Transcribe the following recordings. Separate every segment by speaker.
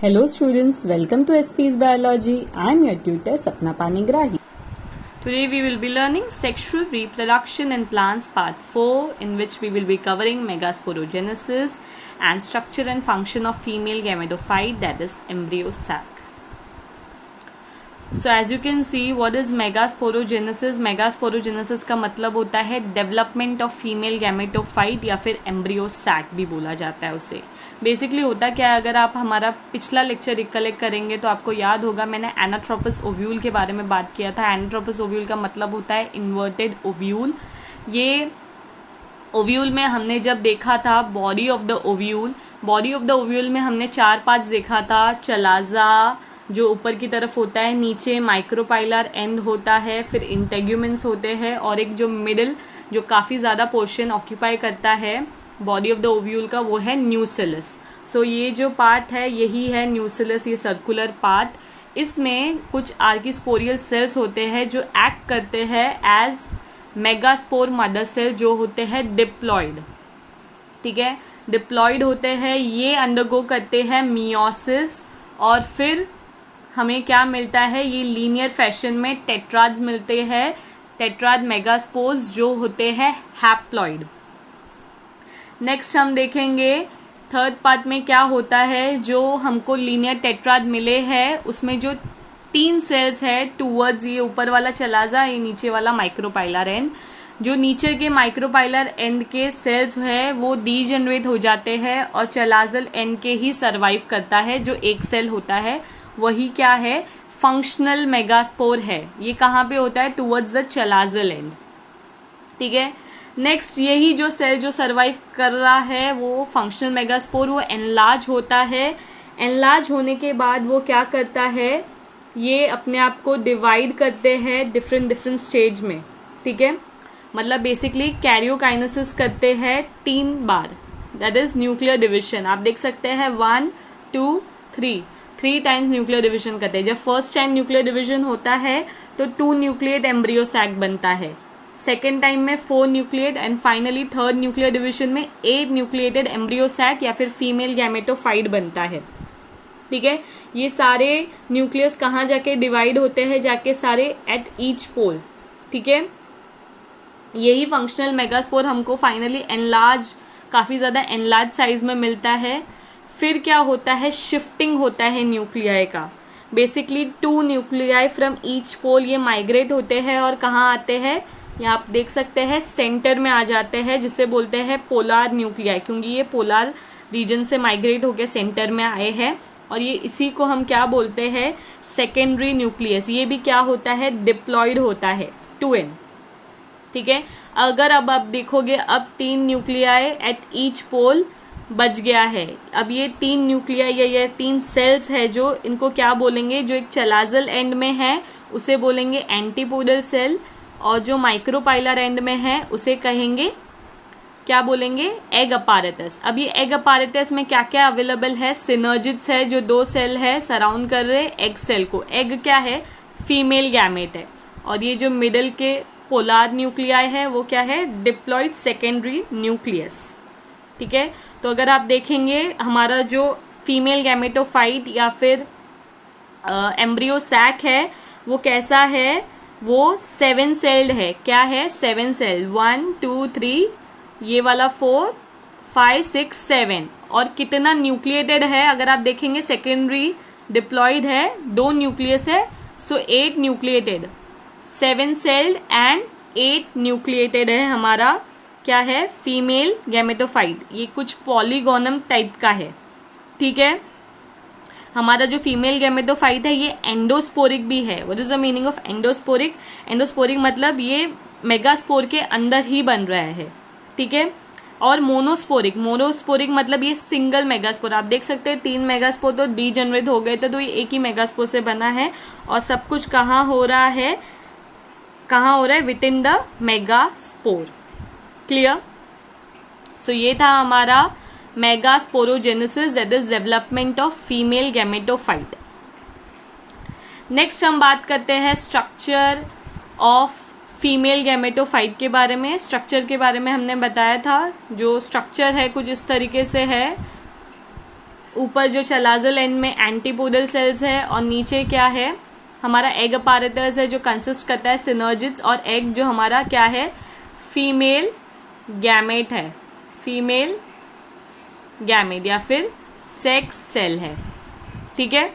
Speaker 1: Hello students, welcome to SP's Biology. I am your tutor Sapna Panigrahi.
Speaker 2: Today we will be learning sexual reproduction in plants part 4, in which we will be covering megasporogenesis and structure and function of female gametophyte, that is embryo sac. So as you can see, what is megasporogenesis? Megasporogenesis का मतलब होता है development of female gametophyte या फिर embryo sac भी बोला जाता है उसे. बेसिकली होता क्या है, अगर आप हमारा पिछला लेक्चर रिकलेक्ट करेंगे तो आपको याद होगा मैंने एनाट्रोपस ओव्यूल के बारे में बात किया था. एनाट्रोपस ओव्यूल का मतलब होता है इन्वर्टेड ओव्यूल. ये ओव्यूल में हमने जब देखा था बॉडी ऑफ द ओव्यूल में हमने 4 पार्ट्स देखा था. चलाजा जो ऊपर की तरफ होता है, नीचे माइक्रोपाइलर एंड होता है, फिर इंटेग्यूमेंट्स होते हैं, और एक जो मिडिल जो काफ़ी ज़्यादा पोर्शन ऑक्यूपाई करता है बॉडी ऑफ द ओव्यूल का, वो है न्यूसिलस. सो ये जो पार्ट है यही है न्यूसिलस, ये सर्कुलर पार्ट. इसमें कुछ आर्किस्पोरियल सेल्स होते हैं जो एक्ट करते हैं एज मेगास्पोर मदर सेल, जो होते हैं डिप्लॉइड. ठीक है, डिप्लॉइड होते हैं, ये अंडरगो करते हैं मियोसिस, और फिर हमें क्या मिलता है, ये लीनियर फैशन में टेट्राड्स मिलते हैं. टेट्राड मेगास्पोर्स जो होते हैं हैप्लॉइड. नेक्स्ट हम देखेंगे थर्ड पार्ट में क्या होता है. जो हमको लीनियर टेट्राड मिले हैं उसमें जो 3 सेल्स है टूवर्ड्स, ये ऊपर वाला चलाजा, ये नीचे वाला माइक्रोपाइलर एंड. जो नीचे के माइक्रोपाइलर एंड के सेल्स है वो डीजेनरेट हो जाते हैं और चलाजल एंड के ही सरवाइव करता है. जो एक सेल होता है वही क्या है, फंक्शनल मेगास्पोर है. ये कहाँ पे होता है, टूवर्ड्स द चलाजल एंड. ठीक है, नेक्स्ट यही जो सेल जो सरवाइव कर रहा है वो फंक्शनल मेगास्पोर, वो एनलार्ज होता है. एनलार्ज होने के बाद वो क्या करता है, ये अपने आप को डिवाइड करते हैं डिफरेंट स्टेज में. ठीक है, मतलब बेसिकली कैरियोकाइनेसिस करते हैं 3 बार, दैट इज न्यूक्लियर डिविजन. आप देख सकते हैं 1 2 3 टाइम्स न्यूक्लियर डिविजन करते हैं. जब फर्स्ट टाइम न्यूक्लियर डिविजन होता है तो 2 न्यूक्लिएट एम्ब्रियो सैक बनता है. सेकेंड टाइम में 4 nucleate, and finally third nuclear division में 8 न्यूक्लिएटेड एम्ब्रियो सैक या फिर फीमेल गैमेटोफाइट बनता है. ठीक है, ये सारे न्यूक्लियस कहाँ जाके डिवाइड होते हैं, जाके सारे एट ईच पोल. ठीक है, यही फंक्शनल मेगास्पोर हमको फाइनली एनलार्ज, काफी ज्यादा एनलार्ज साइज में मिलता है. फिर क्या होता है, शिफ्टिंग होता है न्यूक्लियाई का. Basically 2 nuclei from each pole ये माइग्रेट होते हैं और कहाँ आते हैं, यहाँ आप देख सकते हैं सेंटर में आ जाते हैं, जिसे बोलते हैं पोलार न्यूक्लियाई, क्योंकि ये पोलार रीजन से माइग्रेट होकर सेंटर में आए हैं. और ये इसी को हम क्या बोलते हैं, सेकेंडरी न्यूक्लियस. ये भी क्या होता है, डिप्लॉइड होता है 2n. ठीक है, अगर अब आप देखोगे अब 3 न्यूक्लियाई एट ईच पोल बच गया है. अब ये 3 न्यूक्लियाई या ये 3 सेल्स है जो इनको क्या बोलेंगे, जो एक चलाजल एंड में है उसे बोलेंगे एंटीपोडल सेल, और जो माइक्रोपाइलर एंड में है उसे कहेंगे, क्या बोलेंगे, एग अपारेटस. अब ये एग अपारेटस में क्या क्या अवेलेबल है, सिनर्जिड्स है, जो 2 सेल है सराउंड कर रहे एग सेल को. एग क्या है, फीमेल गैमेट है. और ये जो मिडिल के पोलार न्यूक्लियाई है वो क्या है, डिप्लॉइड सेकेंडरी न्यूक्लियस. ठीक है, तो अगर आप देखेंगे हमारा जो फीमेल गैमेटोफाइट या फिर एम्ब्रियो सैक है वो कैसा है, वो 7 सेल्ड है. क्या है, 7 सेल, 1 2 3, ये वाला 4 5 6 7. और कितना न्यूक्लिएटेड है, अगर आप देखेंगे सेकेंडरी डिप्लॉइड है, 2 न्यूक्लियस है, सो 8 न्यूक्लिएटेड. 7 सेल्ड एंड 8 न्यूक्लिएटेड है हमारा क्या है, फीमेल गैमेटोफाइट. ये कुछ पॉलीगोनम टाइप का है. ठीक है, हमारा जो फीमेल गैमेटोफाइट है ये एंडोस्पोरिक भी है. What is the meaning of endosporic, endosporic मतलब ये मेगास्पोर के अंदर ही बन रहा है. ठीक है, और मोनोस्पोरिक मतलब ये सिंगल मेगास्पोर. आप देख सकते हैं 3 मेगास्पोर तो डीजेनरेट हो गए थे, तो ये एक ही मेगास्पोर से बना है. और सब कुछ कहाँ हो रहा है, within the megaspore. Clear. So ये था हमारा megasporogenesis, that is development of female gametophyte. Next हम बात करते हैं स्ट्रक्चर ऑफ फीमेल गैमेटोफाइट के बारे में. स्ट्रक्चर के बारे में हमने बताया था, जो स्ट्रक्चर है कुछ इस तरीके से है. ऊपर जो चलाजल एंड में एंटीपोडल सेल्स है और नीचे क्या है हमारा एग अपारेटस है जो कंसिस्ट करता है सिनर्जिड्स और एग जो हमारा क्या है फीमेल गैमेट है, फीमेल गैमेट या फिर सेक्स सेल है। ठीक है,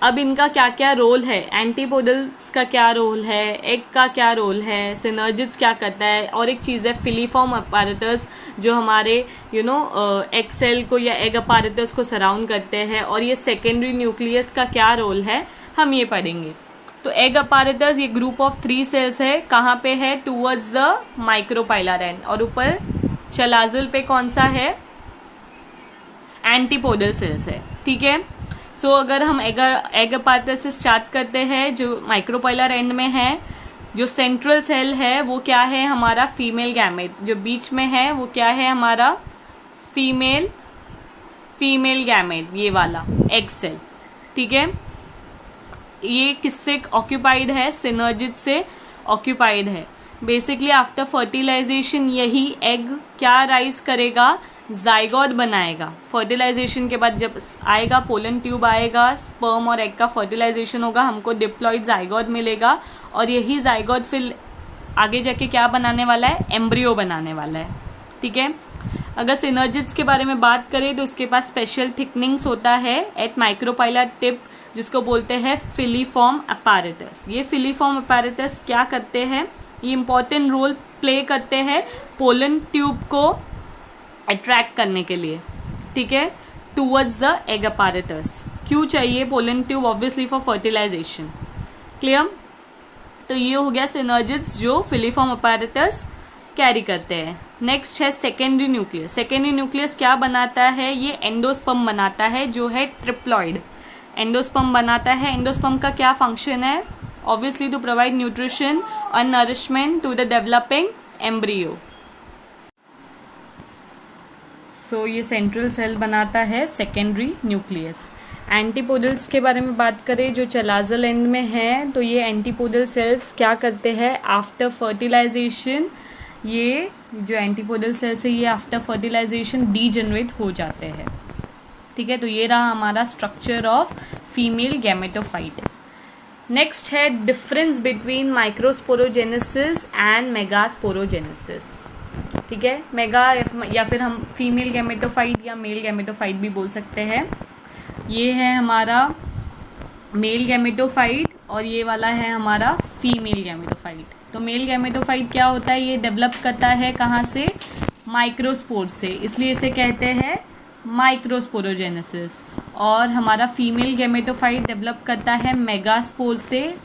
Speaker 2: अब इनका क्या क्या रोल है, एंटीपोडल्स का क्या रोल है, एग का क्या रोल है, सिनर्जिड्स क्या करता है, और एक चीज़ है फिलीफॉर्म अपारेटस जो हमारे एग सेल को या एग अपारेटस को सराउंड करते हैं, और ये सेकेंडरी न्यूक्लियस का क्या रोल है हम ये पढ़ेंगे। तो एग अपारेटस ये ग्रुप ऑफ 3 सेल्स है, कहाँ पे है, टूवर्ड्स द माइक्रोपाइलर एंड, और ऊपर चलाजल पे कौन सा है, एंटीपोडल सेल्स है। ठीक है, सो अगर हम एग अपारेटस से स्टार्ट करते हैं जो माइक्रोपाइलर एंड में है, जो सेंट्रल सेल है वो क्या है हमारा फीमेल गैमेट, जो बीच में है वो क्या है हमारा फीमेल गैमेट, ये वाला एग सेल। ठीक है, ये किससे ऑक्यूपाइड है, सिनर्जिड से ऑक्यूपाइड है। बेसिकली आफ्टर फर्टिलाइजेशन यही एग क्या राइज करेगा, जाइगोट बनाएगा। फर्टिलाइजेशन के बाद जब आएगा पोलन ट्यूब आएगा, स्पर्म और एग का फर्टिलाइजेशन होगा, हमको डिप्लॉइड जाइगोट मिलेगा, और यही जाइगोट फिर आगे जाके क्या बनाने वाला है, एम्ब्रियो बनाने वाला है। ठीक है, अगर सिनर्जिड्स के बारे में बात करें तो उसके पास स्पेशल थिकनिंग्स होता है एट माइक्रोपाइलर टिप जिसको बोलते हैं फिलीफॉर्म अपैरेटस। ये फिलीफॉर्म अपैरेटस क्या करते हैं, ये इंपॉर्टेंट रोल प्ले करते हैं पोलन ट्यूब को अट्रैक्ट करने के लिए। ठीक है, टूवर्ड्स द एग अपैरेटस। क्यों चाहिए pollen tube, obviously for fertilization. Clear, तो ये हो गया सिनर्जिड्स जो फिलीफॉर्म अपैरेटस कैरी करते हैं। नेक्स्ट है सेकेंडरी न्यूक्लियस। सेकेंडरी न्यूक्लियस क्या बनाता है, ये एंडोस्पर्म बनाता है जो है ट्रिप्लॉइड। एंडोस्पर्म बनाता है, एंडोस्पर्म का क्या फंक्शन है, ऑब्वियसली टू प्रोवाइड न्यूट्रिशन और nourishment to the developing embryo. So ये सेंट्रल सेल बनाता है सेकेंडरी न्यूक्लियस। एंटीपोडल्स के बारे में बात करें जो चलाजल एंड में है, तो ये एंटीपोडल सेल्स क्या करते हैं आफ्टर फर्टिलाइजेशन, ये जो एंटीपोडल सेल्स है ये आफ्टर फर्टिलाइजेशन डीजेनरेट हो जाते हैं। ठीक है, तो ये रहा हमारा structure of female gametophyte. Next है difference between microsporogenesis and megasporogenesis. ठीक है, मेगा या फिर हम फीमेल गैमेटोफाइट या मेल गैमेटोफाइट भी बोल सकते हैं। ये है हमारा मेल गैमेटोफाइट और ये वाला है हमारा फीमेल गैमेटोफाइट। तो मेल गैमेटोफाइट क्या होता है, ये डेवलप करता है कहाँ से, माइक्रोस्पोर से, इसलिए इसे कहते हैं माइक्रोस्पोरोजेनेसिस। और हमारा फीमेल गैमेटोफाइट डेवलप करता है मेगास्पोर से,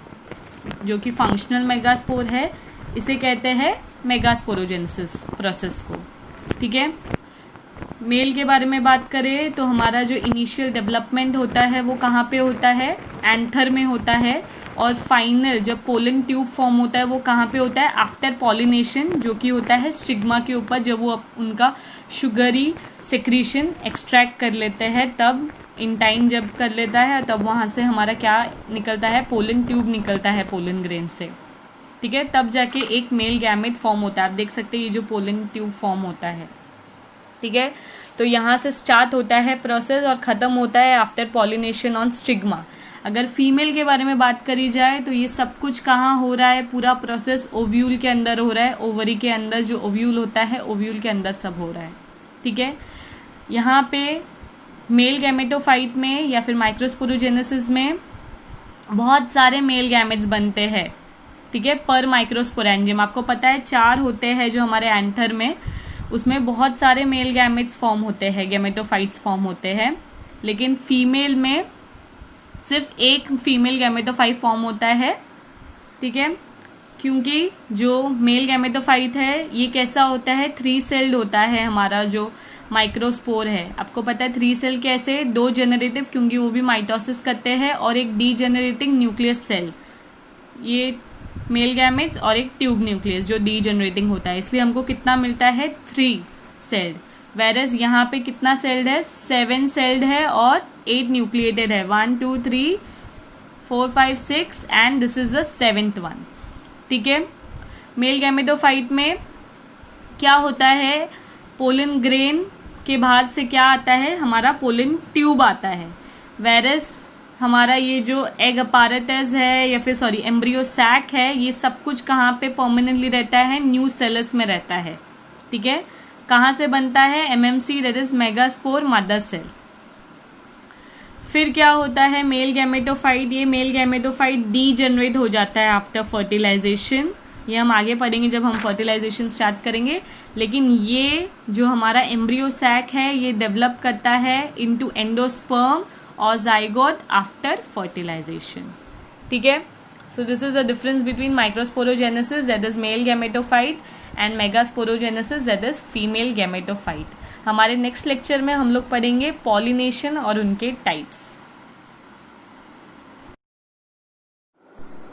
Speaker 2: जो कि फंक्शनल मेगास्पोर है, इसे कहते हैं मेगास्पोरोजेनेसिस प्रोसेस को। ठीक है, मेल के बारे में बात करें तो हमारा जो इनिशियल डेवलपमेंट होता है वो कहाँ पे होता है, एंथर में होता है, और फाइनल जब पोलन ट्यूब फॉर्म होता है वो कहाँ पे होता है, आफ्टर पॉलिनेशन, जो कि होता है स्टिग्मा के ऊपर। जब वो उनका शुगरी सेक्रीशन एक्सट्रैक्ट कर लेते हैं तब इन टाइम जब कर लेता है तब वहाँ से हमारा क्या निकलता है, पोलन ट्यूब निकलता है पोलन ग्रेन से। ठीक है, तब जाके एक मेल गैमेट फॉर्म होता है। आप देख सकते हैं ये जो पोलन ट्यूब फॉर्म होता है। ठीक है, तो यहाँ से स्टार्ट होता है प्रोसेस और ख़त्म होता है आफ्टर पॉलिनेशन ऑन स्टिग्मा। अगर फीमेल के बारे में बात करी जाए तो ये सब कुछ कहाँ हो रहा है, पूरा प्रोसेस ओव्यूल के अंदर हो रहा है, ओवरी के अंदर जो ओव्यूल होता है ओव्यूल के अंदर सब हो रहा है। ठीक है, यहाँ पे मेल गैमेटोफाइट में या फिर माइक्रोस्पोरोजेनेसिस में बहुत सारे मेल गैमेट्स बनते हैं। ठीक है, पर माइक्रोस्पोरेंजियम आपको पता है 4 होते हैं जो हमारे एंथर में, उसमें बहुत सारे मेल गैमेट्स फॉर्म होते हैं, गैमेटोफाइट्स फॉर्म होते हैं। लेकिन फीमेल में सिर्फ एक फीमेल गैमेटोफाइट फॉर्म होता है। ठीक है, क्योंकि जो मेल गैमेटोफाइट है ये कैसा होता है, 3 सेल्ड होता है। हमारा जो माइक्रोस्पोर है आपको पता है 3 सेल कैसे, 2 जेनरेटिव क्योंकि वो भी माइटोसिस करते हैं, और एक डीजेनरेटिंग न्यूक्लियस सेल, ये मेल गैमेट्स, और एक ट्यूब न्यूक्लियस जो डीजेनरेटिंग होता है। इसलिए हमको कितना मिलता है, 3 सेल्ड। वेरस यहाँ पे कितना सेल्ड है, 7 सेल्ड है और 8 न्यूक्लिएटेड है, 1 2 3 4 5 6 and this is the 7th one. ठीक है, मेल गैमेटोफाइट में क्या होता है, पोलन ग्रेन के बाहर से क्या आता है, हमारा पोलन ट्यूब आता है। वेरस हमारा ये जो एग अपारेटस है या फिर सॉरी एम्ब्रियो सैक है, ये सब कुछ कहाँ पे परमानेंटली रहता है, न्यूसेलस में रहता है। ठीक है, कहाँ से बनता है, MMC that is megaspore mother cell. फिर क्या होता है, मेल गैमेटोफाइट। ये मेल गैमेटोफाइट डीजेनरेट हो जाता है आफ्टर फर्टिलाइजेशन। ये हम आगे पढ़ेंगे जब हम फर्टिलाइजेशन स्टार्ट करेंगे। लेकिन ये जो हमारा एम्ब्रियो सैक है ये डेवलप करता है इनटू एंडोस्पर्म और जाइगोट आफ्टर फर्टिलाइजेशन। ठीक है, so this is the difference between microsporogenesis that is male gametophyte and megasporogenesis that is female gametophyte. हमारे नेक्स्ट लेक्चर में हम लोग पढ़ेंगे पॉलिनेशन और उनके types.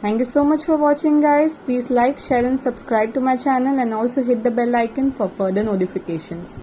Speaker 1: Thank you so much for watching, guys. Please like, share and subscribe to my channel and also hit the bell icon for further notifications.